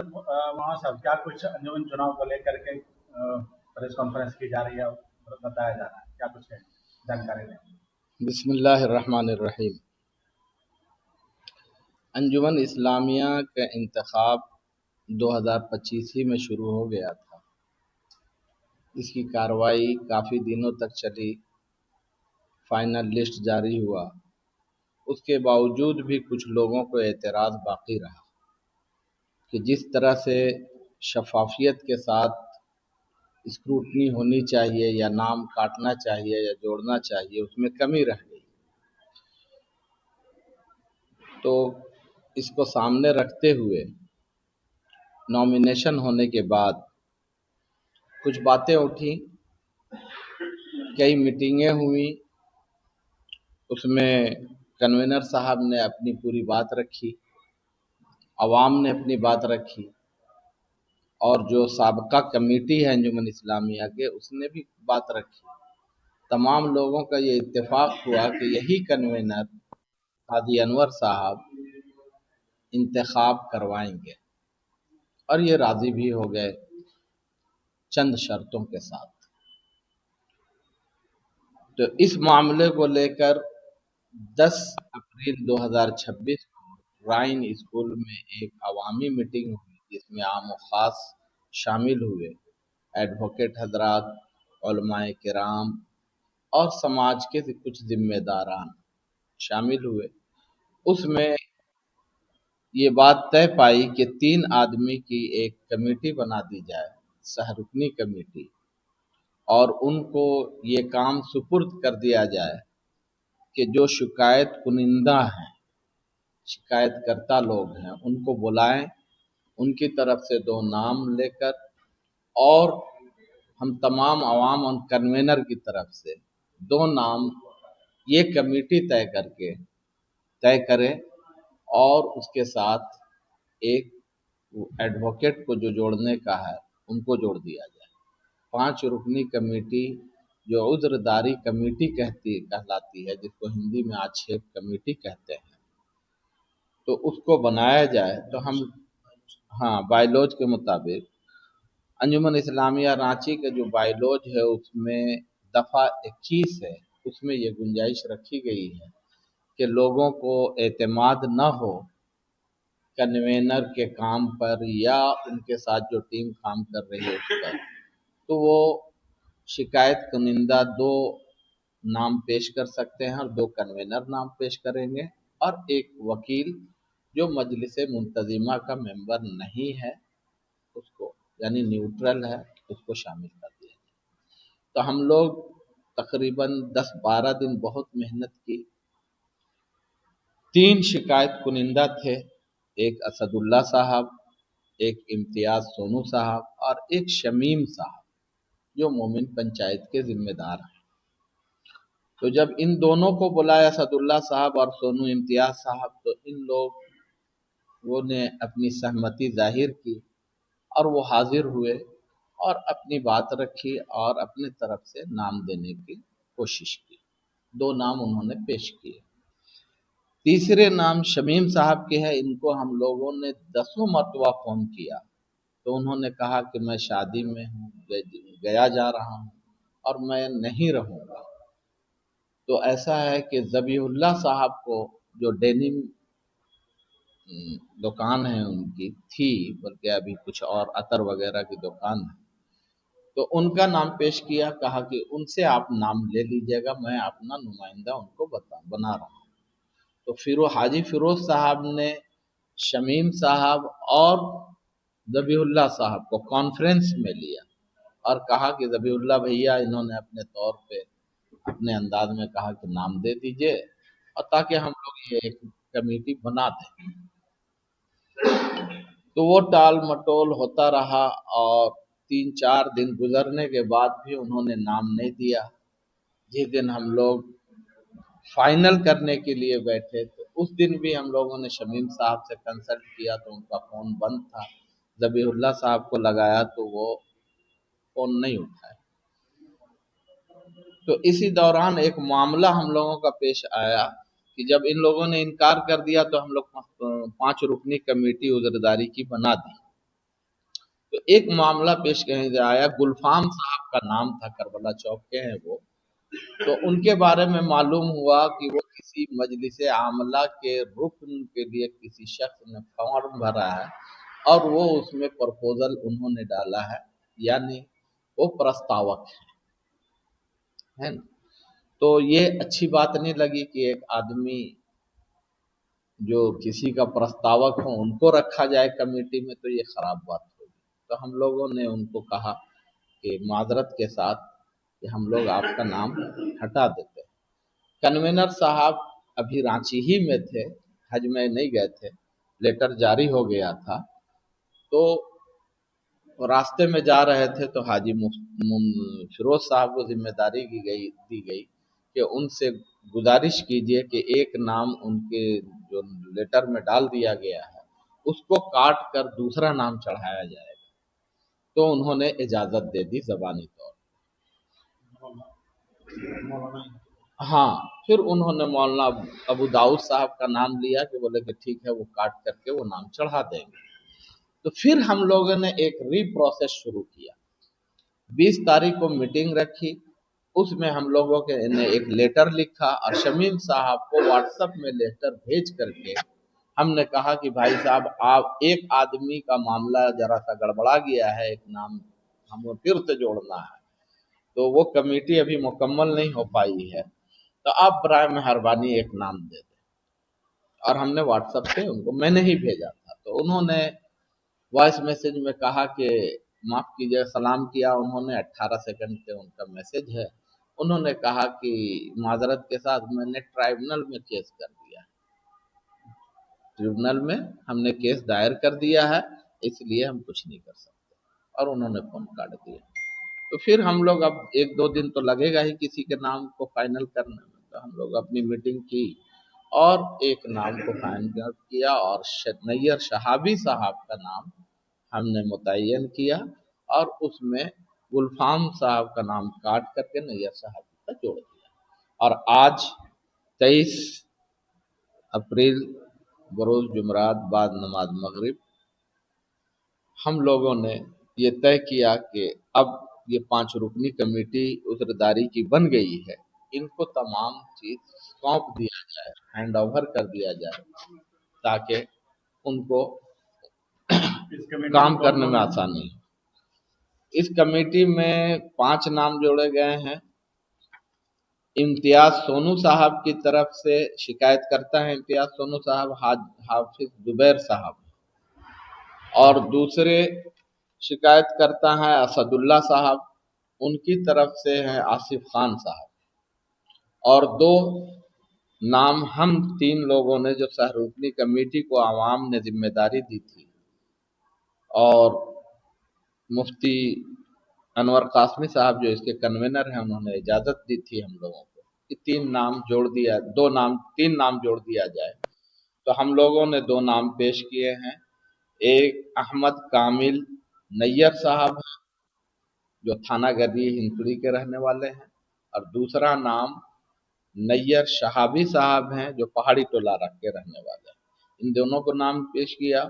वहाँ साहब क्या कुछ अंजुमन चुनाव को लेकर के प्रेस कॉन्फ्रेंस की जा रही है और बताया जा रहा है, क्या कुछ है जानकारी दें। बिस्मिल्लाहिर्रहमानिर्रहीम। अंजुमन इस्लामिया का इंतखाब 2025 ही में शुरू हो गया था। इसकी कार्रवाई काफ़ी दिनों तक चली, फाइनल लिस्ट जारी हुआ। उसके बावजूद भी कुछ लोगों को एतराज़ बाकी रहा कि जिस तरह से शफाफियत के साथ स्क्रूटनी होनी चाहिए या नाम काटना चाहिए या जोड़ना चाहिए, उसमें कमी रह गई। तो इसको सामने रखते हुए नॉमिनेशन होने के बाद कुछ बातें उठी, कई मीटिंगें हुई। उसमें कन्वीनर साहब ने अपनी पूरी बात रखी, अवाम ने अपनी बात रखी, और जो साबका कमेटी है अंजुमन इस्लामिया के, उसने भी बात रखी। तमाम लोगों का ये इत्तेफाक हुआ कि यही कन्वीनर हाजी अनवर साहब इंतखाब करवाएंगे, और ये राज़ी भी हो गए चंद शर्तों के साथ। तो इस मामले को लेकर 10 अप्रैल 2026 को राइन स्कूल में एक अवामी मीटिंग हुई, जिसमें आम और ख़ास शामिल हुए। एडवोकेट हजरात, उलमाए किराम और समाज के कुछ जिम्मेदारान शामिल हुए। उसमें ये बात तय पाई कि 3 आदमी की एक कमेटी बना दी जाए, सहरुकनी कमेटी, और उनको ये काम सुपुर्द कर दिया जाए कि जो शिकायत कुनिंदा हैं, शिकायतकर्ता लोग हैं, उनको बुलाएं, उनकी तरफ से 2 नाम लेकर, और हम तमाम अवाम और कन्वेनर की तरफ से 2 नाम ये कमेटी तय करे, और उसके साथ एक एडवोकेट को जो जोड़ने का है उनको जोड़ दिया जाए। 5 रुकनी कमेटी, जो उज़्रदारी कमेटी कहलाती है, जिसको हिंदी में आक्षेप कमेटी कहते हैं, तो उसको बनाया जाए। तो हम बायलॉज के मुताबिक अंजुमन इस्लामिया रांची का जो बायलॉज है, उसमें दफ़ा 21 है, उसमें ये गुंजाइश रखी गई है कि लोगों को एतमाद न हो कन्वेनर के काम पर या उनके साथ जो टीम काम कर रही है उस पर, तो वो शिकायत कुनिंदा 2 नाम पेश कर सकते हैं, और 2 कन्वेनर नाम पेश करेंगे, और एक वकील जो मजलिस मुंतजिमा का मेंबर नहीं है, उसको, यानी न्यूट्रल है, उसको शामिल कर दिया जाए। तो हम लोग तकरीबन 10-12 दिन बहुत मेहनत की। 3 शिकायत कुनिंदा थे, एक असदुल्ला साहब, एक इम्तियाज सोनू साहब, और एक शमीम साहब, जो मोमिन पंचायत के जिम्मेदार हैं। तो जब इन दोनों को बुलाया, असदुल्ला साहब और सोनू इम्तियाज साहब, तो इन लोगों ने अपनी सहमति जाहिर की, और वो हाजिर हुए और अपनी बात रखी और अपने तरफ से नाम देने की कोशिश की। 2 नाम उन्होंने पेश किए। तीसरे नाम शमीम साहब के हैं। इनको हम लोगों ने 10 मरतबा फ़ोन किया, तो उन्होंने कहा कि मैं शादी में हूँ, गया जा रहा हूँ और मैं नहीं रहूँगा। तो ऐसा है कि ज़बीहुल्लाह साहब को, जो डेनिम दुकान है उनकी थी, बल्कि अभी कुछ और अतर वगैरह की दुकान है, तो उनका नाम पेश किया, कहा कि उनसे आप नाम ले लीजिएगा, मैं अपना नुमाइंदा उनको बना रहा हूँ। तो फिर हाजी फिरोज साहब ने शमीम साहब और ज़बीहुल्लाह साहब को कॉन्फ्रेंस में लिया और कहा कि ज़बीहुल्लाह भैया, इन्होंने अपने तौर पे अपने अंदाज में कहा कि नाम दे दीजिए, और ताकि हम लोग ये एक कमेटी बना दें। तो वो टाल मटोल होता रहा, और 3-4 दिन गुजरने के बाद भी उन्होंने नाम नहीं दिया। जिस दिन हम लोग फाइनल करने के लिए बैठे, तो उस दिन भी हम लोगों ने शमीम साहब से कंसल्ट किया, तो उनका फ़ोन बंद था। ज़बीहुल्लाह साहब को लगाया तो वो फ़ोन नहीं उठाया। तो इसी दौरान एक मामला हम लोगों का पेश आया कि जब इन लोगों ने इनकार कर दिया, तो हम लोग 5 रुकनी कमेटी उज़्रदारी की बना दी। تو ایک معاملہ پیش کہیں سے آیا، گلفام صاحب کا نام تھا، کربلا چوک کے ہیں وہ، تو ان کے بارے میں معلوم ہوا کہ وہ کسی مجلس عاملہ کے رکن کے لیے کسی شخص نے فارم بھرا ہے اور وہ اس میں پرپوزل انہوں نے ڈالا ہے، یعنی وہ پرستاوک ہے نا۔ تو یہ اچھی بات نہیں لگی کہ ایک آدمی جو کسی کا پرستاوک ہو ان کو رکھا جائے کمیٹی میں، تو یہ خراب بات ہوگی۔ تو ہم لوگوں نے ان کو کہا کہ معذرت کے ساتھ کہ ہم لوگ آپ کا نام ہٹا دیتے ہیں۔ کنوینر صاحب ابھی رانچی ہی میں تھے، حج میں نہیں گئے تھے، لیٹر جاری ہو گیا تھا، تو راستے میں جا رہے تھے تو حاجی فیروز صاحب کو ذمہ داری دی گئی کہ ان سے گزارش کیجئے کہ ایک نام ان کے جو لیٹر میں ڈال دیا گیا ہے اس کو کاٹ کر دوسرا نام چڑھایا جائے گا، تو انہوں نے اجازت دے دی زبانی طور پر۔ ہاں، پھر انہوں نے مولانا ابو داؤد صاحب کا نام لیا کہ بولے کہ ٹھیک ہے وہ کاٹ کر کے وہ نام چڑھا دیں گے۔ تو پھر ہم لوگوں نے ایک ری پروسیس شروع کیا، 20 تاریخ کو میٹنگ رکھی، اس میں ہم لوگوں نے ایک لیٹر لکھا اور شمیم صاحب کو واٹس ایپ میں لیٹر بھیج کر کے ہم نے کہا کہ بھائی صاحب آپ ایک آدمی کا معاملہ ذرا سا گڑبڑا گیا ہے، ایک نام ہمیں پھر سے جوڑنا ہے، تو وہ کمیٹی ابھی مکمل نہیں ہو پائی ہے، تو آپ برائے مہربانی ایک نام دے دیں۔ اور ہم نے واٹس ایپ پہ ان کو، میں نے ہی بھیجا تھا، تو انہوں نے وائس میسج میں کہا کہ معاف کیجیے، سلام کیا انہوں نے، 18 سیکنڈ کے ان کا میسج ہے، انہوں نے کہا کہ معذرت کے ساتھ میں نے ٹرائبونل میں کیس کر دیا، ٹریبونل میں ہم نے کیس دائر کر دیا ہے، اس لیے ہم کچھ نہیں کر سکتے، اور انہوں نے فون کاٹ دیا۔ تو پھر ہم لوگ اب 1-2 دن تو لگے گا ہی کسی کے نام کو فائنل کرنے میں، تو ہم لوگ اپنی میٹنگ کی اور ایک نام کو فائنل کیا، اور نیر شہابی صاحب کا نام ہم نے متعین کیا، اور اس میں گلفام صاحب کا نام کاٹ کر کے نیر صاحبی کا جوڑ دیا۔ اور آج 23 اپریل بروز جمعرات بعد نماز مغرب ہم لوگوں نے یہ طے کیا کہ اب یہ 5 رکنی کمیٹی عذرداری کی بن گئی ہے، ان کو تمام چیز سونپ دیا جائے، ہینڈ اوور کر دیا جائے، تاکہ ان کو کام کرنے میں آسانی ہو۔ اس کمیٹی میں 5 نام جوڑے گئے ہیں۔ امتیاز سونو صاحب کی طرف سے شکایت کرتا ہے امتیاز سونو صاحب، حافظ زبیر صاحب، اور دوسرے شکایت کرتا ہے اسد اللہ صاحب، ان کی طرف سے ہیں آصف خان صاحب، اور 2 نام ہم 3 لوگوں نے جو سہرودنی کمیٹی کو عوام نے ذمہ داری دی تھی، اور مفتی انور قاسمی صاحب جو اس کے کنوینر ہیں انہوں نے اجازت دی تھی ہم لوگوں کو کہ 3 نام جوڑ دیا، 3 نام جوڑ دیا جائے، تو ہم لوگوں نے 2 نام پیش کیے ہیں۔ ایک احمد کامل نیر صاحب ہیں جو تھانہ گدی ہنسوڑی کے رہنے والے ہیں، اور دوسرا نام نیر شہابی صاحب ہیں جو پہاڑی ٹولہ رکھ کے رہنے والے ہیں۔ ان دونوں کو نام پیش کیا،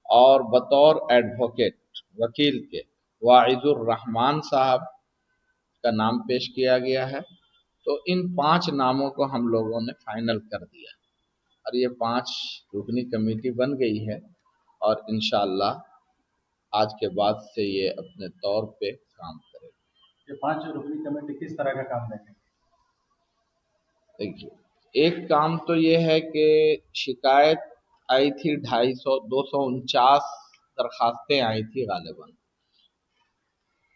اور بطور ایڈوکیٹ وکیل کے واعظ الرحمان صاحب کا نام پیش کیا گیا ہے۔ تو ان 5 ناموں کو ہم لوگوں نے فائنل کر دیا، اور یہ 5 رکنی کمیٹی بن گئی ہے، اور انشاءاللہ آج کے بعد سے یہ اپنے طور پہ کام کرے گی۔ یہ 5 رکنی کمیٹی کس طرح کا کام دیں گے؟ دیکھیے، ایک کام تو یہ ہے کہ شکایت آئی تھی 249 درخواستیں آئی تھی غالباً،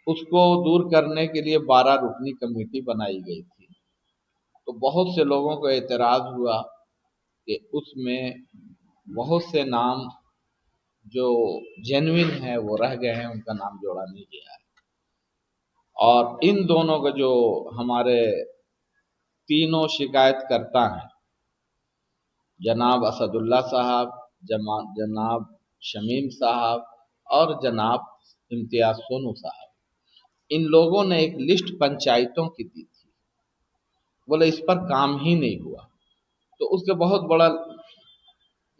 اس کو دور کرنے کے لیے 12 رکنی کمیٹی بنائی گئی تھی، تو بہت سے لوگوں کو اعتراض ہوا کہ اس میں بہت سے نام جو جینوین ہے وہ رہ گئے ہیں، ان کا نام جوڑا نہیں گیا ہے، اور ان دونوں کا جو ہمارے تینوں شکایت کرتا ہیں، جناب اسد اللہ صاحب، جناب شمیم صاحب، اور جناب امتیاز سونو صاحب، ان لوگوں نے ایک لسٹ پنچایتوں کی دی تھی، بولے اس پر کام ہی نہیں ہوا، تو اس کا بہت بڑا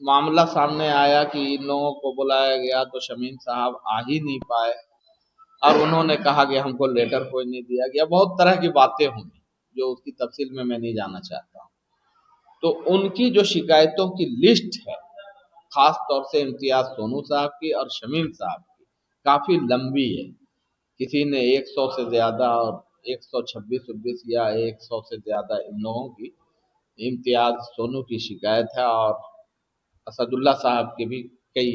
मामला सामने आया कि इन लोगों को बुलाया गया तो शमीम साहब आ ही नहीं पाए और उन्होंने कहा कि हमको लेटर कोई नहीं दिया गया। बहुत तरह की बातें होंगी जो उसकी तफसील में मैं नहीं जाना चाहता हूँ। तो उनकी जो शिकायतों की लिस्ट है, खास तौर से इम्तियाज सोनू साहब की और शमीम साहब की, काफ़ी लंबी है। किसी ने 100 से ज़्यादा और 126 या 100 से ज़्यादा इन लोगों की, इम्तियाज सोनू की शिकायत है और असदुल्ला साहब की भी कई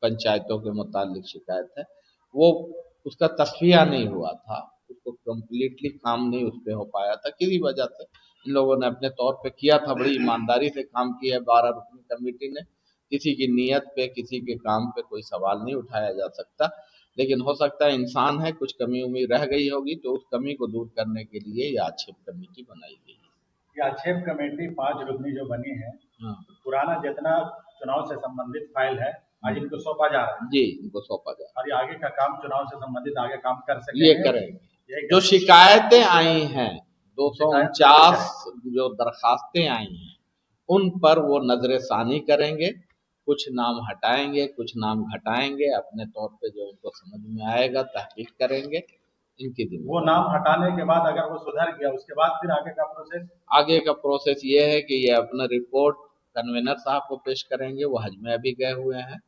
पंचायतों के मुतालिक शिकायत है। वो उसका तस्फिया नहीं हुआ था, उसको कम्प्लीटली काम नहीं उस पर हो पाया था, किसी वजह से इन लोगों ने अपने तौर पे किया था, बड़ी ईमानदारी से काम किया है 12 रुकनी कमेटी ने। किसी की नीयत पे, किसी के काम पे कोई सवाल नहीं उठाया जा सकता, लेकिन हो सकता है इंसान है, कुछ कमी उमी रह गई होगी, तो उस कमी को दूर करने के लिए ये आक्षेप कमेटी बनाई गई है। ये आक्षेप कमेटी 5 रुकनी जो बनी है, हाँ पुराना जितना चुनाव से संबंधित फाइल है आज इनको सौंपा जा रहा है जी, इनको सौंपा जाए और ये आगे का काम चुनाव से संबंधित आगे काम कर सके ये करेंगे। जो शिकायतें आई हैं 249 जो दरखास्तें आई हैं उन पर वो नजर सानी करेंगे, कुछ नाम हटाएंगे, कुछ नाम घटाएंगे, अपने तौर पे जो उनको समझ में आएगा तहकीक करेंगे। इनकी वो नाम हटाने के बाद अगर वो सुधर गया उसके बाद फिर आगे का प्रोसेस ये है कि ये अपना रिपोर्ट कन्वेनर साहब को पेश करेंगे। वो हज में अभी गए हुए हैं,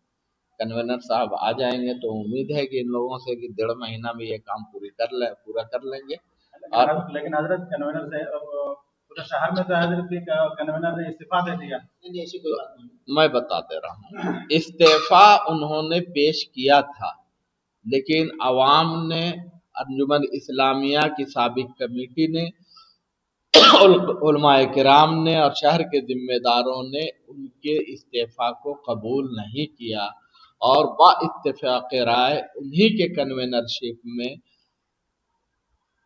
कन्वेनर साहब आ जाएंगे तो उम्मीद है कि इन लोगों से कि 1.5 महीना में ये काम पूरा कर लेंगे। और लेकिन हजरत कन्वेनर से पूरे शहर में तो हजरत कन्वेनर ने इस्तीफा दे दिया। मैं बता दे रहा हूँ, इस्तीफा उन्होंने पेश किया था, लेकिन अवाम ने, अंजुमन इस्लामिया की साबिक कमेटी ने, उलमाए किराम ने और शहर के जिम्मेदारों ने उनके इस्तीफा को कबूल नहीं किया और बा इत्तेफाक राय उन्हीं के कन्वेनरशिप में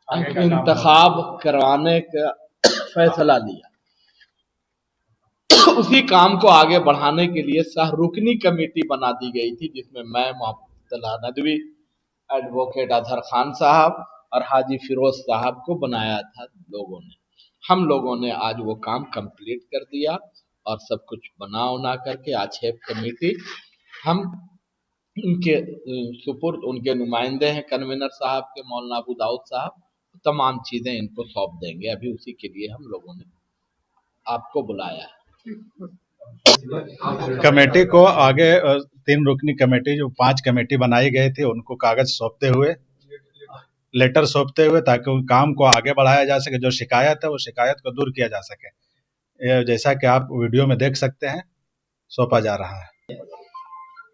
इंतखाब करवाने का फैसला लिया। उसी काम को आगे बढ़ाने के लिए सहरुकनी कमेटी बना दी गई थी, जिसमें मैं, मोहम्मद नदवी, एडवोकेट अजहर खान साहब और हाजी फिरोज साहब को बनाया था लोगों ने। हम लोगों ने आज वो काम कंप्लीट कर दिया और सब कुछ बना उना करके आक्षेप कमेटी हम उनके सुपुर्द, उनके नुमाइंदे हैं कन्वेनर साहब के, मौलाना अबू दाऊद साहब, तमाम चीजें इनको सौंप देंगे। अभी उसी के लिए हम लोगों ने आपको बुलाया है। कमेटी को आगे 3 रुकनी कमेटी जो 5 कमेटी बनाई गई थी उनको कागज सौंपते हुए, लेटर सौंपते हुए, ताकि उन काम को आगे बढ़ाया जा सके। जो शिकायत है वो शिकायत को दूर किया जा सके। जैसा कि आप वीडियो में देख सकते हैं, सौंपा जा रहा है,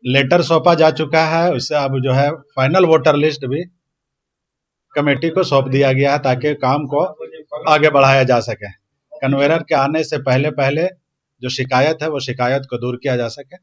लेटर सौंपा जा चुका है। उससे अब जो है फाइनल वोटर लिस्ट भी कमेटी को सौंप दिया गया है ताकि काम को आगे बढ़ाया जा सके। कन्वेनर के आने से पहले जो शिकायत है वो शिकायत को दूर किया जा सके।